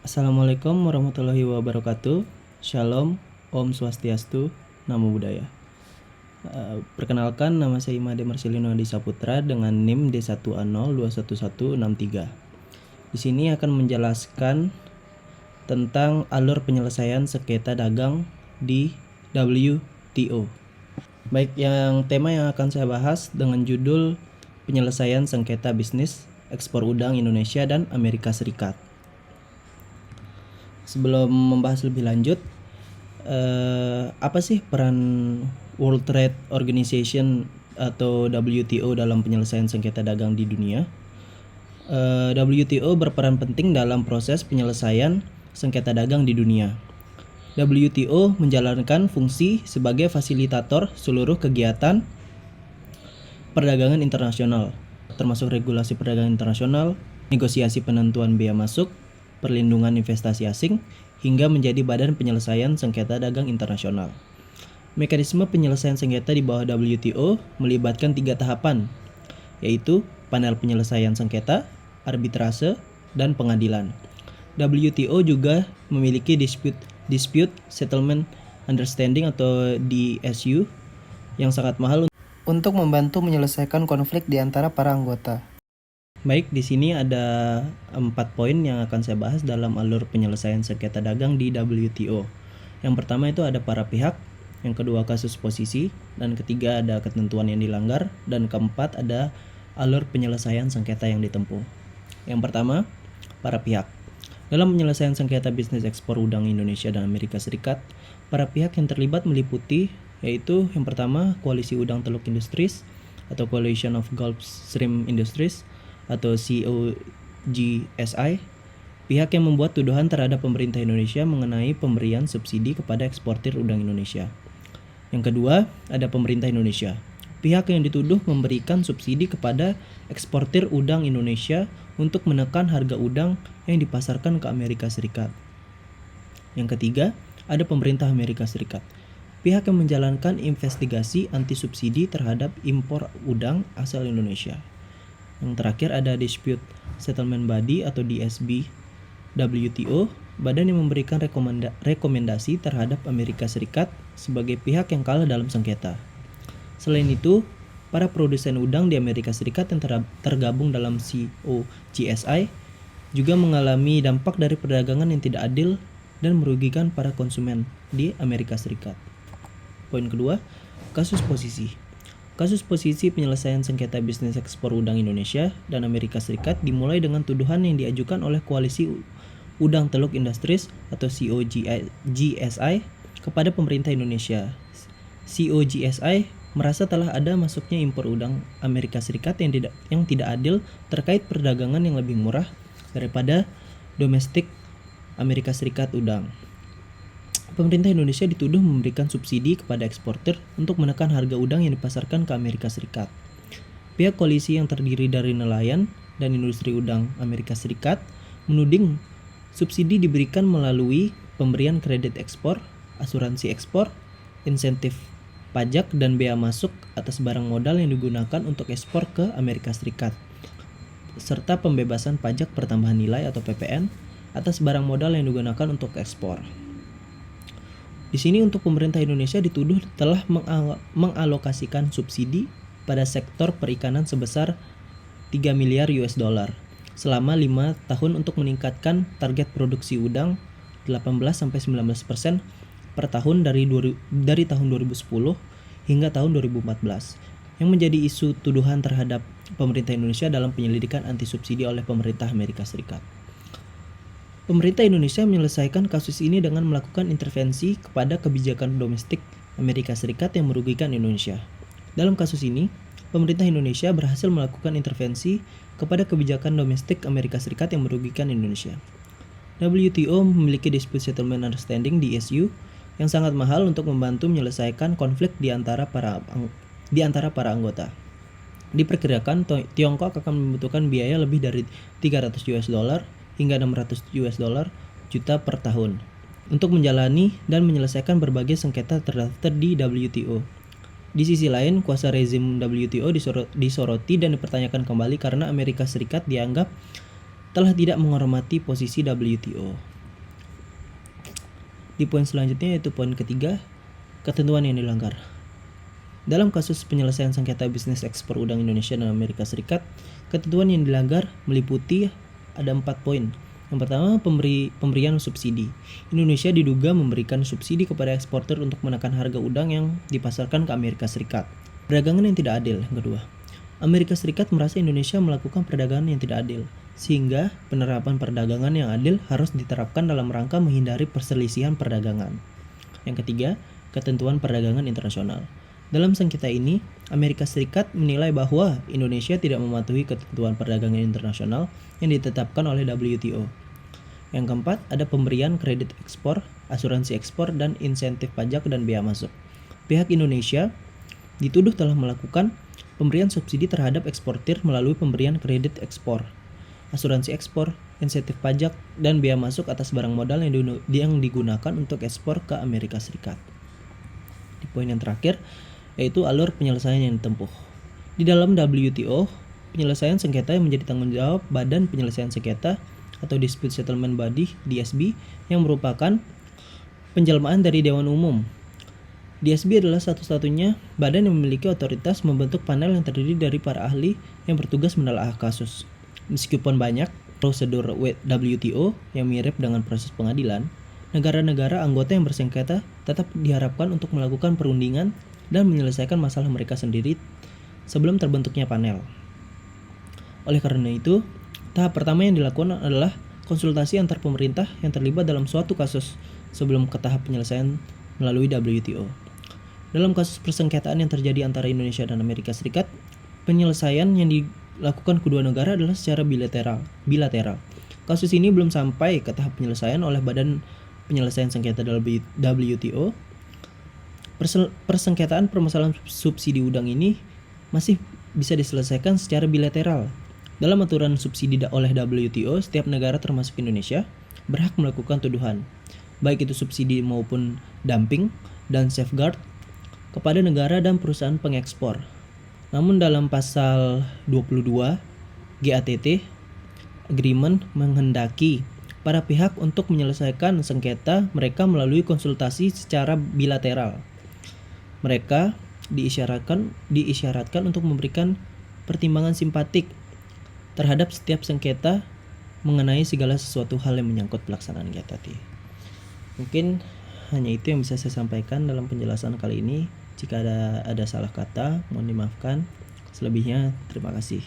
Assalamualaikum warahmatullahi wabarakatuh. Shalom, Om Swastiastu, Namo Buddhaya. Perkenalkan, nama saya Imade Marcelino Adi Saputra dengan NIM D1A021163. Di sini akan menjelaskan tentang alur penyelesaian sengketa dagang di WTO. Baik, tema yang akan saya bahas dengan judul penyelesaian sengketa bisnis ekspor udang Indonesia dan Amerika Serikat. Sebelum membahas lebih lanjut, apa sih peran World Trade Organization atau WTO dalam penyelesaian sengketa dagang di dunia? WTO berperan penting dalam proses penyelesaian sengketa dagang di dunia. WTO menjalankan fungsi sebagai fasilitator seluruh kegiatan perdagangan internasional, termasuk regulasi perdagangan internasional, negosiasi penentuan bea masuk, perlindungan investasi asing, hingga menjadi badan penyelesaian sengketa dagang internasional. Mekanisme penyelesaian sengketa di bawah WTO melibatkan 3 tahapan, yaitu panel penyelesaian sengketa, arbitrase, dan pengadilan. WTO juga memiliki Dispute Settlement Understanding atau DSU yang sangat mahal untuk membantu menyelesaikan konflik di antara para anggota. Baik, di sini ada 4 poin yang akan saya bahas dalam alur penyelesaian sengketa dagang di WTO. Yang pertama itu ada para pihak, yang kedua kasus posisi, dan ketiga ada ketentuan yang dilanggar, dan keempat ada alur penyelesaian sengketa yang ditempuh. Yang pertama, para pihak. Dalam penyelesaian sengketa bisnis ekspor udang Indonesia dan Amerika Serikat, para pihak yang terlibat meliputi yaitu yang pertama Koalisi Udang Teluk Industries atau Coalition of Gulf Shrimp Industries atau COGSI, pihak yang membuat tuduhan terhadap pemerintah Indonesia mengenai pemberian subsidi kepada eksportir udang Indonesia. Yang kedua, ada pemerintah Indonesia, pihak yang dituduh memberikan subsidi kepada eksportir udang Indonesia untuk menekan harga udang yang dipasarkan ke Amerika Serikat. Yang ketiga, ada pemerintah Amerika Serikat, pihak yang menjalankan investigasi anti subsidi terhadap impor udang asal Indonesia. Yang terakhir ada Dispute Settlement Body atau DSB WTO, badan yang memberikan rekomendasi terhadap Amerika Serikat sebagai pihak yang kalah dalam sengketa. Selain itu, para produsen udang di Amerika Serikat yang tergabung dalam COGSI juga mengalami dampak dari perdagangan yang tidak adil dan merugikan para konsumen di Amerika Serikat. Poin kedua, kasus posisi. Kasus posisi penyelesaian sengketa bisnis ekspor udang Indonesia dan Amerika Serikat dimulai dengan tuduhan yang diajukan oleh Koalisi Udang Teluk Industries atau COGSI kepada pemerintah Indonesia. COGSI merasa telah ada masuknya impor udang Amerika Serikat yang tidak adil terkait perdagangan yang lebih murah daripada domestik Amerika Serikat udang. Pemerintah Indonesia dituduh memberikan subsidi kepada eksportir untuk menekan harga udang yang dipasarkan ke Amerika Serikat. Pihak koalisi yang terdiri dari nelayan dan industri udang Amerika Serikat menuding subsidi diberikan melalui pemberian kredit ekspor, asuransi ekspor, insentif pajak dan bea masuk atas barang modal yang digunakan untuk ekspor ke Amerika Serikat, serta pembebasan pajak pertambahan nilai atau PPN atas barang modal yang digunakan untuk ekspor. Di sini untuk pemerintah Indonesia dituduh telah mengalokasikan subsidi pada sektor perikanan sebesar 3 miliar US dollar selama 5 tahun untuk meningkatkan target produksi udang 18-19% per tahun dari tahun 2010 hingga tahun 2014, yang menjadi isu tuduhan terhadap pemerintah Indonesia dalam penyelidikan anti subsidi oleh pemerintah Amerika Serikat. Pemerintah Indonesia menyelesaikan kasus ini dengan melakukan intervensi kepada kebijakan domestik Amerika Serikat yang merugikan Indonesia. Dalam kasus ini, pemerintah Indonesia berhasil melakukan intervensi kepada kebijakan domestik Amerika Serikat yang merugikan Indonesia. WTO memiliki Dispute Settlement Understanding (DSU) yang sangat mahal untuk membantu menyelesaikan konflik di antara para anggota. Diperkirakan Tiongkok akan membutuhkan biaya lebih dari 300 US dollar hingga 600 US dollar juta per tahun untuk menjalani dan menyelesaikan berbagai sengketa terdaftar di WTO. Di sisi lain, kuasa rezim WTO disoroti dan dipertanyakan kembali karena Amerika Serikat dianggap telah tidak menghormati posisi WTO. Di poin selanjutnya yaitu poin ketiga, ketentuan yang dilanggar. Dalam kasus penyelesaian sengketa bisnis ekspor udang Indonesia dan Amerika Serikat, ketentuan yang dilanggar meliputi ada 4 poin. Yang pertama, pemberian subsidi. Indonesia diduga memberikan subsidi kepada eksportir untuk menekan harga udang yang dipasarkan ke Amerika Serikat. Perdagangan yang tidak adil. Yang kedua, Amerika Serikat merasa Indonesia melakukan perdagangan yang tidak adil, sehingga penerapan perdagangan yang adil harus diterapkan dalam rangka menghindari perselisihan perdagangan. Yang ketiga, ketentuan perdagangan internasional. Dalam sengketa ini, Amerika Serikat menilai bahwa Indonesia tidak mematuhi ketentuan perdagangan internasional yang ditetapkan oleh WTO. Yang keempat, ada pemberian kredit ekspor, asuransi ekspor, dan insentif pajak dan bea masuk. Pihak Indonesia dituduh telah melakukan pemberian subsidi terhadap eksportir melalui pemberian kredit ekspor, asuransi ekspor, insentif pajak, dan bea masuk atas barang modal yang digunakan untuk ekspor ke Amerika Serikat. Di poin yang terakhir, yaitu alur penyelesaian yang ditempuh. Di dalam WTO, penyelesaian sengketa yang menjadi tanggung jawab Badan Penyelesaian Sengketa atau Dispute Settlement Body (DSB) yang merupakan penjelmaan dari Dewan Umum. DSB adalah satu-satunya badan yang memiliki otoritas membentuk panel yang terdiri dari para ahli yang bertugas menelaah kasus. Meskipun banyak prosedur WTO yang mirip dengan proses pengadilan, negara-negara anggota yang bersengketa tetap diharapkan untuk melakukan perundingan dan menyelesaikan masalah mereka sendiri sebelum terbentuknya panel. Oleh karena itu, tahap pertama yang dilakukan adalah konsultasi antar pemerintah yang terlibat dalam suatu kasus sebelum ke tahap penyelesaian melalui WTO. Dalam kasus persengketaan yang terjadi antara Indonesia dan Amerika Serikat, penyelesaian yang dilakukan kedua negara adalah secara bilateral. Kasus ini belum sampai ke tahap penyelesaian oleh Badan Penyelesaian Sengketa WTO. Persengketaan permasalahan subsidi udang ini masih bisa diselesaikan secara bilateral. Dalam aturan subsidi oleh WTO, setiap negara termasuk Indonesia berhak melakukan tuduhan, baik itu subsidi maupun dumping dan safeguard, kepada negara dan perusahaan pengekspor. Namun dalam pasal 22 GATT Agreement menghendaki para pihak untuk menyelesaikan sengketa mereka melalui konsultasi secara bilateral. Mereka diisyaratkan untuk memberikan pertimbangan simpatik terhadap setiap sengketa mengenai segala sesuatu hal yang menyangkut pelaksanaan GATT. Mungkin hanya itu yang bisa saya sampaikan dalam penjelasan kali ini. Jika ada salah kata, mohon dimaafkan. Selebihnya, terima kasih.